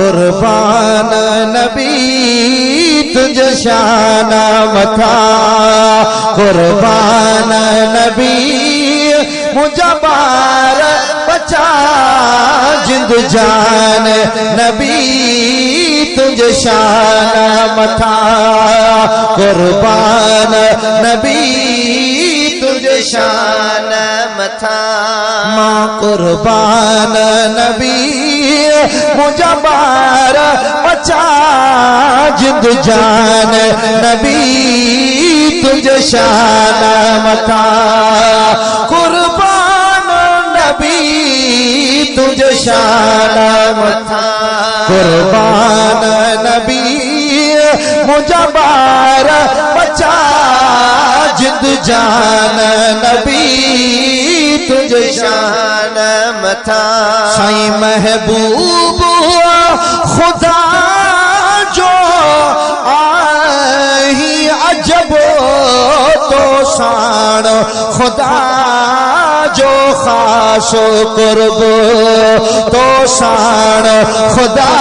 कुर्बान नबी तुझे शान मथा कुर्बान नबी मुझा बार बचा जिंद जान नबी तुझे शान मथा कुर्बान नबी तुझे शान मथा मां कुर्बान नबी मुझा बार बचा जिंद जान नबी तुझे शान मथा कुर्बान नबी तुझे शान मथा कुर्बान नबी मुझा बार बचा जिंद जान नबी तुझे शान मथा साईं महबूब खुदा जो आही अजब तो शान खुदा जो खास कुर्ब तो शान खुदा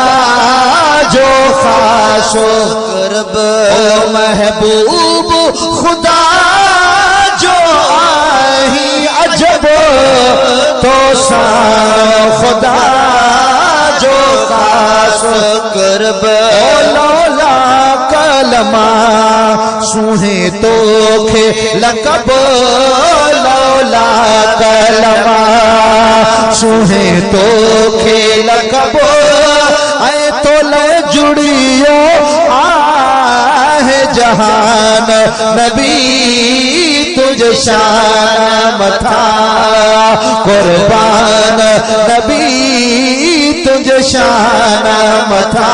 जो खास कुर्ब ओ महबूब खुदा जो आही अजब तो शान खुदा जो खास कुर्ब लौला कलमा सुहे तो खे लकब लौला कलमा सुहे तो खे लकब आए तो ले जुड़ियो आहे जहान नबी तुझे शान मथा कुर्बान नबी तुझे शान मथा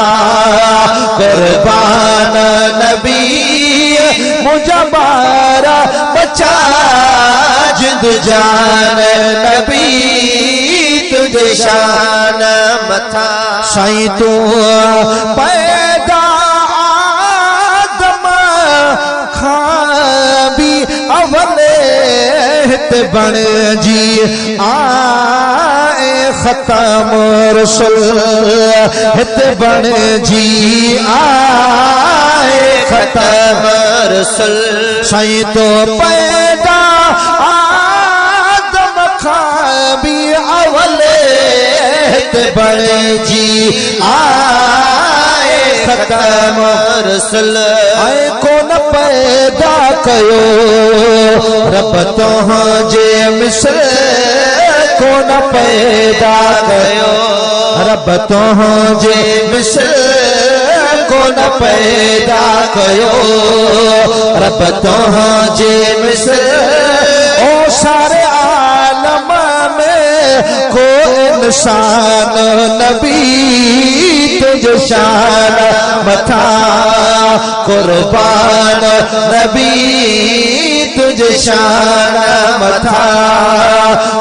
कुर्बान नबी मुझा बारा बचा जिंद जान नबी तुझे शान मथा साईं तू पैदा आदम खाबी अवले ते बण जी आए खत्म रसूल हिते बण जी आए खत्म रसूल साईं तो पैदा आदम खाबी अवले हिते बण जी आए खत्म रसूल आए कोन पैदा कयो रब तुझे मिसल कोन पैदा कयो रब तुझे मिसल कोन पैदा कयो रब तुझे मिसल ओ सारे आलम में को इंसान नबी तुझे शान मथा कुर्बान नबी तुझे शान मथा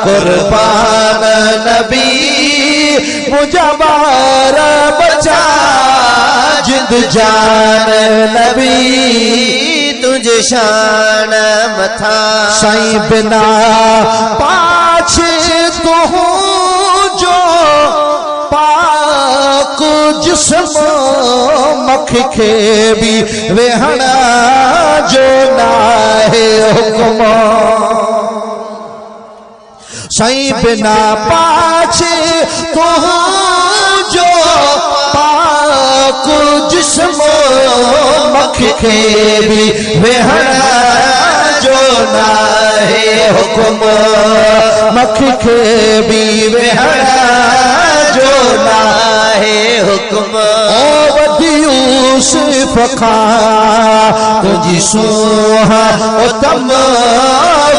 कुर्बान नबी मुझा बार बचा जिंद जान नबी तुझे शान मथा साईं बिना पाछे तो जो पाक जिस्म मख खे भी वेहना जो नाहे हुक्म साईं बिना पाछे तो जो पाक जिस्म मख खे भी वेहना जो नाहे हुक्म मख खे भी वेहना जो नाहे हुक्म ओ वदियूसुफ खां तुझी सोहा ओ तम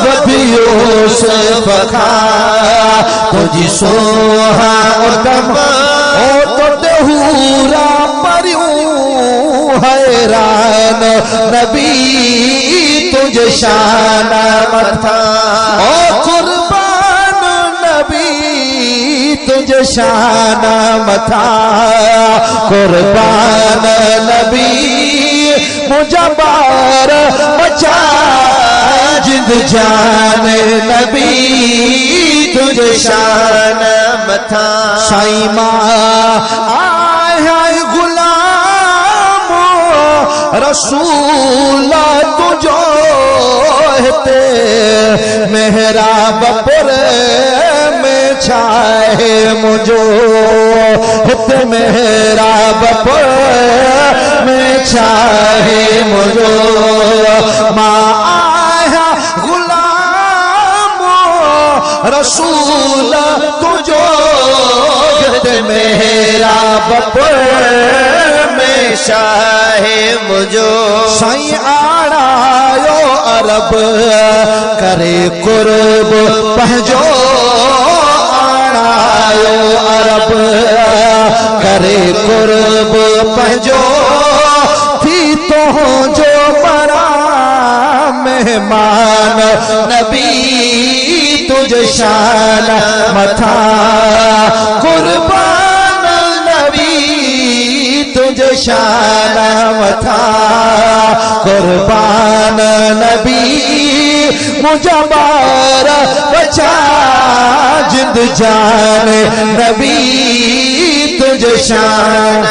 वदियूसुफ खां तुझी सोहा ओ तम ओ तो देहूरा परियूं हैरान नबी तुझे शान मथा ओ कुर्बान नबी तुझे शान मथा कुर्बान नबी मुझा बार बचा जिंद जान नबी तुझे शान मथा साईं मां रसूला तुझो हिते मेहराब पुर में छाए मुझो हिते मेहराब पुर में छाए मुझो मां आया गुलाम रसूल तुझो हिते मेहराब पुर में शाहे मुझो साईं आणायो अरब करे कुर्ब पंहिंजो आणायो अरब करे कुर्ब पंहिंजो थी तुंहिंजो बड़ा मेहमान नबी तुझ शान मथा कुर्बान नबी तुझ शान मथा कुर्बान नबी मुझा बार बचा जिंद जान नबी तुझ शान